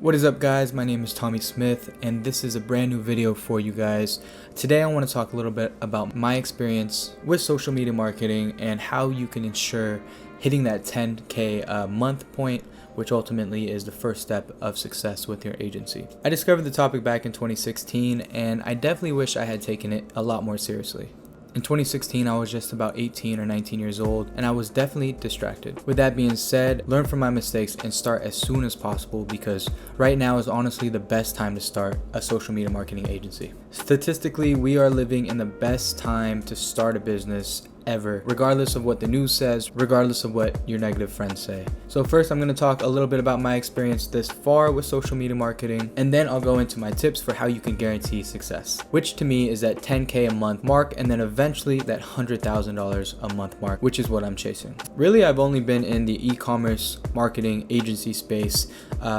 What is up, guys? My name is Tommy Smith and this is a brand new video for you guys. Today I want to talk a little bit about my experience with social media marketing and how you can ensure hitting that 10K a month point, which ultimately is the first step of success with your agency. I discovered the topic back in 2016 and I definitely wish I had taken it a lot more seriously. In 2016, I was just about 18 or 19 years old, and I was definitely distracted. With that being said, learn from my mistakes and start as soon as possible, because right now is honestly the best time to start a social media marketing agency. Statistically, we are living in the best time to start a business ever, regardless of what the news says, regardless of what your negative friends say. So first, I'm going to talk a little bit about my experience this far with social media marketing, and then I'll go into my tips for how you can guarantee success, which to me is that 10K a month mark, and then eventually that $100,000 a month mark, which is what I'm chasing. Really, I've only been in the e-commerce marketing agency space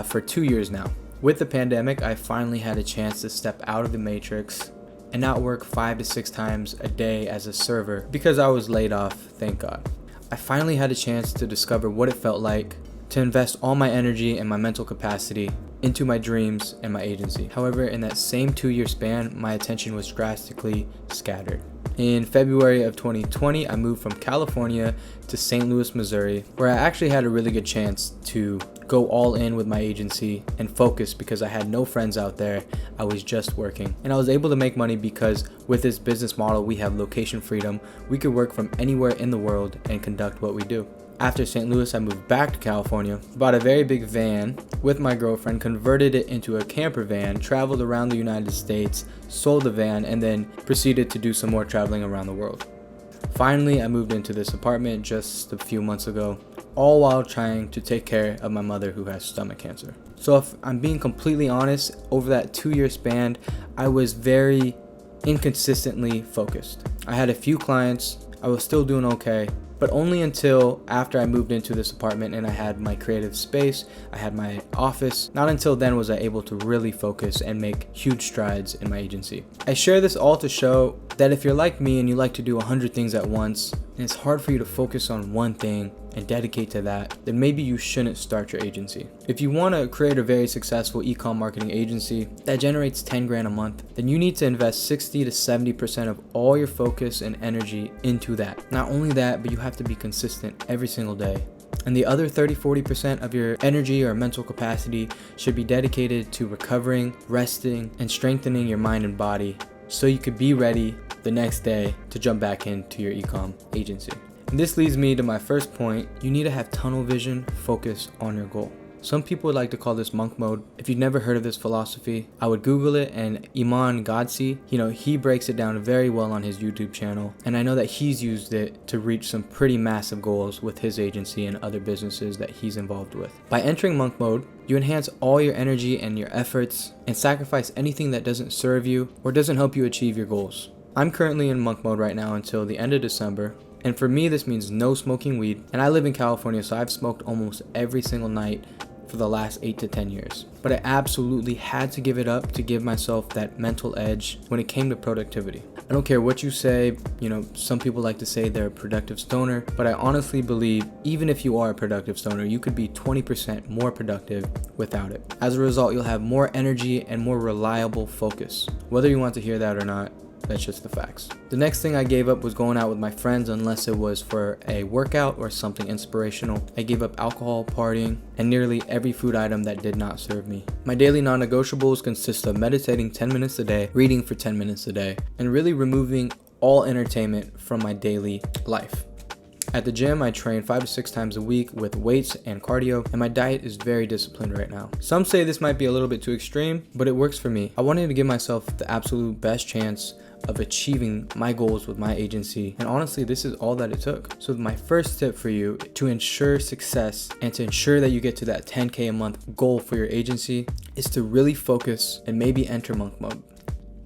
for 2 years now. With the pandemic, I finally had a chance to step out of the matrix and not work 5 to 6 times a day as a server because I was laid off, thank God. I finally had a chance to discover what it felt like to invest all my energy and my mental capacity into my dreams and my agency. However, in that same 2-year span, my attention was drastically scattered. In February of 2020, I moved from California to St. Louis, Missouri, where I actually had a really good chance to go all in with my agency and focus because I had no friends out there. I was just working, and I was able to make money because with this business model, we have location freedom. We could work from anywhere in the world and conduct what we do. After St. Louis, I moved back to California, bought a very big van with my girlfriend, converted it into a camper van, traveled around the United States, sold the van, and then proceeded to do some more traveling around the world. Finally, I moved into this apartment just a few months ago, all while trying to take care of my mother who has stomach cancer. So if I'm being completely honest, over that 2-year span, I was very inconsistently focused. I had a few clients, I was still doing okay, but only until after I moved into this apartment and I had my creative space, I had my office. Not until then was I able to really focus and make huge strides in my agency. I share this all to show that if you're like me and you like to do 100 things at once, and it's hard for you to focus on one thing and dedicate to that, then maybe you shouldn't start your agency. If you want to create a very successful e-com marketing agency that generates 10 grand a month, then you need to invest 60 to 70% of all your focus and energy into that. Not only that, but you have to be consistent every single day. And the other 30-40% of your energy or mental capacity should be dedicated to recovering, resting, and strengthening your mind and body so you could be ready the next day to jump back into your e-com agency. And this leads me to my first point. You need to have tunnel vision, focus on your goal. Some people would like to call this monk mode. If you've never heard of this philosophy, I would Google it, and Iman Godsi, he breaks it down very well on his YouTube channel. And I know that he's used it to reach some pretty massive goals with his agency and other businesses that he's involved with. By entering monk mode, you enhance all your energy and your efforts and sacrifice anything that doesn't serve you or doesn't help you achieve your goals. I'm currently in monk mode right now until the end of December. And for me, this means no smoking weed. And I live in California, so I've smoked almost every single night for the last 8 to 10 years. But I absolutely had to give it up to give myself that mental edge when it came to productivity. I don't care what you say, some people like to say they're a productive stoner, but I honestly believe even if you are a productive stoner, you could be 20% more productive without it. As a result, you'll have more energy and more reliable focus. Whether you want to hear that or not, that's just the facts. The next thing I gave up was going out with my friends unless it was for a workout or something inspirational. I gave up alcohol, partying, and nearly every food item that did not serve me. My daily non-negotiables consist of meditating 10 minutes a day, reading for 10 minutes a day, and really removing all entertainment from my daily life. At the gym, I train 5 to 6 times a week with weights and cardio, and my diet is very disciplined right now. Some say this might be a little bit too extreme, but it works for me. I wanted to give myself the absolute best chance of achieving my goals with my agency, and honestly, this is all that it took. So my first tip for you to ensure success and to ensure that you get to that 10K a month goal for your agency is to really focus and maybe enter monk mode.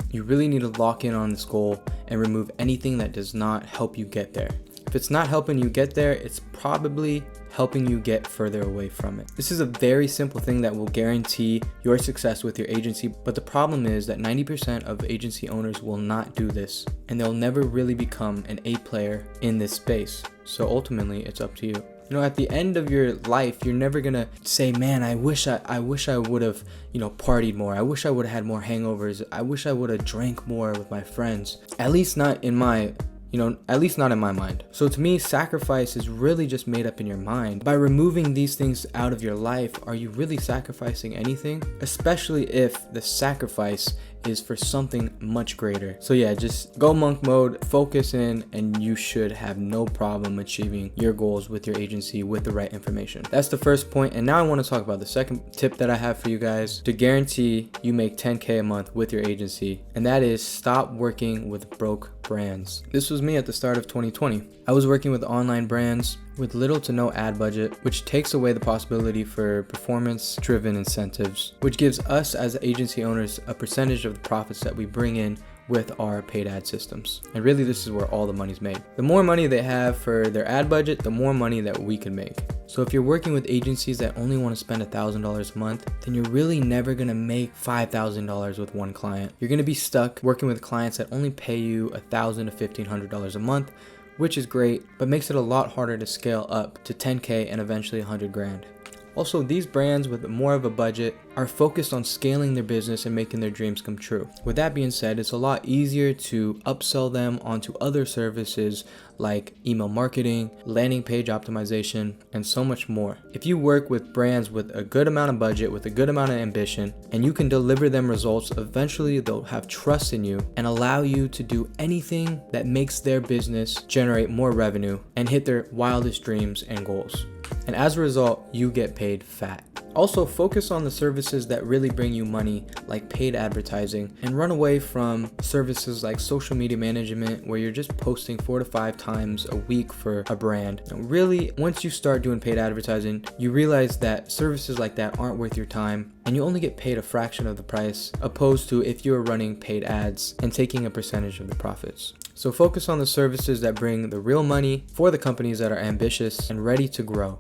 You really need to lock in on this goal and remove anything that does not help you get there. If it's not helping you get there, it's probably helping you get further away from it. This is a very simple thing that will guarantee your success with your agency, but the problem is that 90% of agency owners will not do this, and they'll never really become an A player in this space. So ultimately, it's up to you. You know, at the end of your life, you're never gonna say, man, I wish I would have, partied more. I wish I would have had more hangovers. I wish I would have drank more with my friends. At least not in my mind. So to me, sacrifice is really just made up in your mind. By removing these things out of your life, are you really sacrificing anything? Especially if the sacrifice is for something much greater. So yeah, just go monk mode, focus in, and you should have no problem achieving your goals with your agency with the right information. That's the first point. And now I want to talk about the second tip that I have for you guys to guarantee you make 10K a month with your agency. And that is stop working with broke brands. This was me at the start of 2020. I was working with online brands with little to no ad budget, which takes away the possibility for performance-driven incentives, which gives us as agency owners a percentage of the profits that we bring in with our paid ad systems. And really, this is where all the money's made. The more money they have for their ad budget, the more money that we can make. So if you're working with agencies that only want to spend $1,000 a month, then you're really never going to make $5,000 with one client. You're going to be stuck working with clients that only pay you $1,000 to $1,500 a month, which is great, but makes it a lot harder to scale up to 10K and eventually 100 grand. Also, these brands with more of a budget are focused on scaling their business and making their dreams come true. With that being said, it's a lot easier to upsell them onto other services like email marketing, landing page optimization, and so much more. If you work with brands with a good amount of budget, with a good amount of ambition, and you can deliver them results, eventually they'll have trust in you and allow you to do anything that makes their business generate more revenue and hit their wildest dreams and goals. And as a result, you get paid fat. Also, focus on the services that really bring you money, like paid advertising, and run away from services like social media management, where you're just posting 4 to 5 times a week for a brand. And really, once you start doing paid advertising, you realize that services like that aren't worth your time, and you only get paid a fraction of the price, opposed to if you're running paid ads and taking a percentage of the profits. So focus on the services that bring the real money for the companies that are ambitious and ready to grow.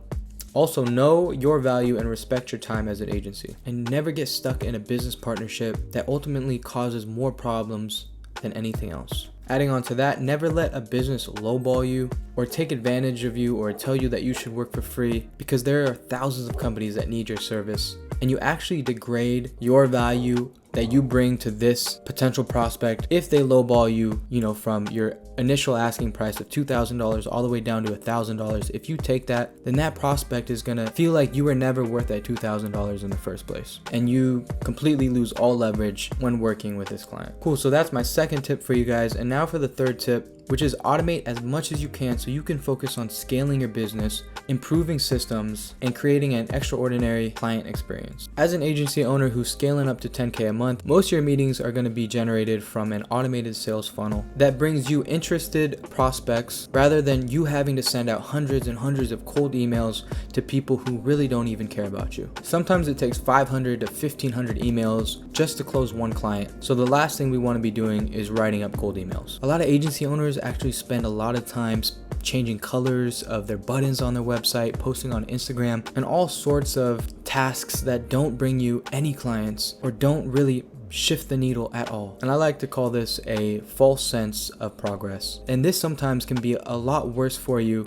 Also, know your value and respect your time as an agency, and never get stuck in a business partnership that ultimately causes more problems than anything else. Adding on to that, never let a business lowball you or take advantage of you or tell you that you should work for free, because there are thousands of companies that need your service, and you actually degrade your value that you bring to this potential prospect if they lowball you, from your initial asking price of $2,000 all the way down to $1,000. If you take that, then that prospect is gonna feel like you were never worth that $2,000 in the first place, and you completely lose all leverage when working with this client. Cool, so that's my second tip for you guys. And now for the third tip, which is automate as much as you can so you can focus on scaling your business, improving systems, and creating an extraordinary client experience. As an agency owner who's scaling up to 10K a month, most of your meetings are going to be generated from an automated sales funnel that brings you interested prospects rather than you having to send out hundreds and hundreds of cold emails to people who really don't even care about you. Sometimes it takes 500 to 1,500 emails just to close one client. So the last thing we want to be doing is writing up cold emails. A lot of agency owners actually spend a lot of time changing colors of their buttons on their website, posting on Instagram, and all sorts of tasks that don't bring you any clients or don't really shift the needle at all. And I like to call this a false sense of progress. And this sometimes can be a lot worse for you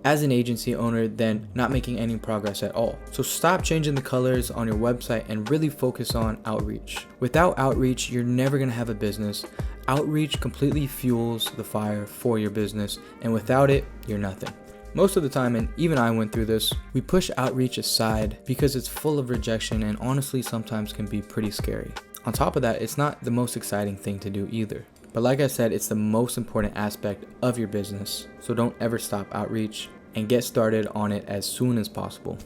as an agency owner than not making any progress at all. So stop changing the colors on your website and really focus on outreach. Without outreach, you're never gonna have a business. Outreach completely fuels the fire for your business, and without it, you're nothing. Most of the time, and even I went through this, we push outreach aside because it's full of rejection and honestly sometimes can be pretty scary. On top of that, it's not the most exciting thing to do either. But like I said, it's the most important aspect of your business. So don't ever stop outreach and get started on it as soon as possible.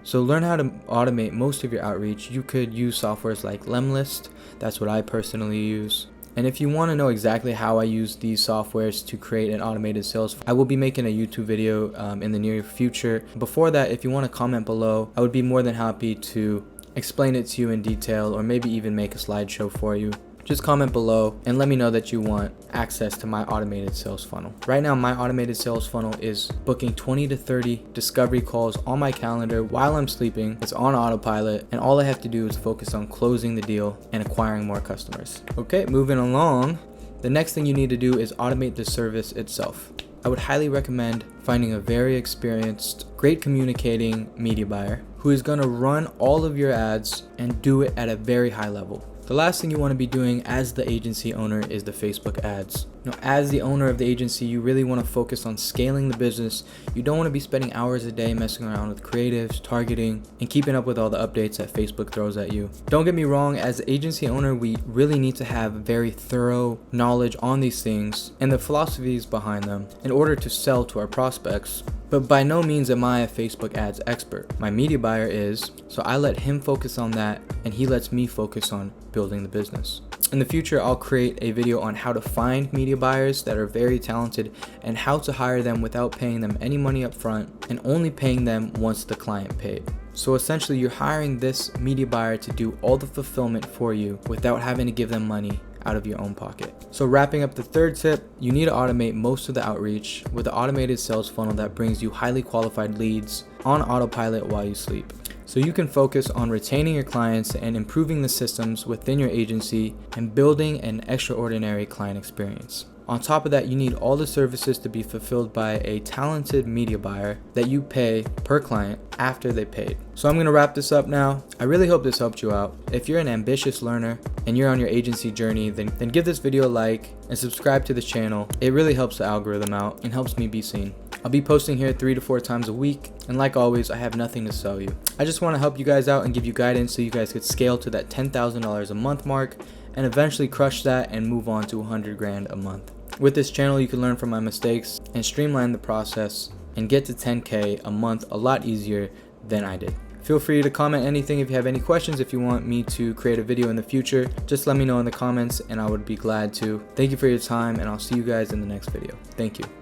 So learn how to automate most of your outreach. You could use softwares like Lemlist. That's what I personally use. And if you want to know exactly how I use these softwares to create an automated sales, I will be making a YouTube video in the near future. Before that, if you want to comment below, I would be more than happy to explain it to you in detail, or maybe even make a slideshow for you. Just comment below and let me know that you want access to my automated sales funnel. Right now, my automated sales funnel is booking 20 to 30 discovery calls on my calendar while I'm sleeping. It's on autopilot, and all I have to do is focus on closing the deal and acquiring more customers. Okay, moving along. The next thing you need to do is automate the service itself. I would highly recommend finding a very experienced, great communicating media buyer who is going to run all of your ads and do it at a very high level. The last thing you want to be doing as the agency owner is the Facebook ads. Now, as the owner of the agency, you really want to focus on scaling the business. You don't want to be spending hours a day messing around with creatives, targeting, and keeping up with all the updates that Facebook throws at you. Don't get me wrong, as the agency owner, we really need to have very thorough knowledge on these things and the philosophies behind them in order to sell to our prospects. But by no means am I a Facebook ads expert. My media buyer is, so I let him focus on that and he lets me focus on building the business. In the future, I'll create a video on how to find media buyers that are very talented and how to hire them without paying them any money up front and only paying them once the client paid. So essentially, you're hiring this media buyer to do all the fulfillment for you without having to give them money out of your own pocket. So wrapping up the third tip, you need to automate most of the outreach with an automated sales funnel that brings you highly qualified leads on autopilot while you sleep. So you can focus on retaining your clients and improving the systems within your agency and building an extraordinary client experience. On top of that, you need all the services to be fulfilled by a talented media buyer that you pay per client after they paid. So I'm gonna wrap this up now. I really hope this helped you out. If you're an ambitious learner and you're on your agency journey, then give this video a like and subscribe to this channel. It really helps the algorithm out and helps me be seen. I'll be posting here 3 to 4 times a week, and like always, I have nothing to sell you. I just want to help you guys out and give you guidance so you guys could scale to that $10,000 a month mark and eventually crush that and move on to 100 grand a month. With this channel, you can learn from my mistakes and streamline the process and get to 10K a month a lot easier than I did. Feel free to comment anything if you have any questions. If you want me to create a video in the future, just let me know in the comments and I would be glad to. Thank you for your time, and I'll see you guys in the next video. Thank you.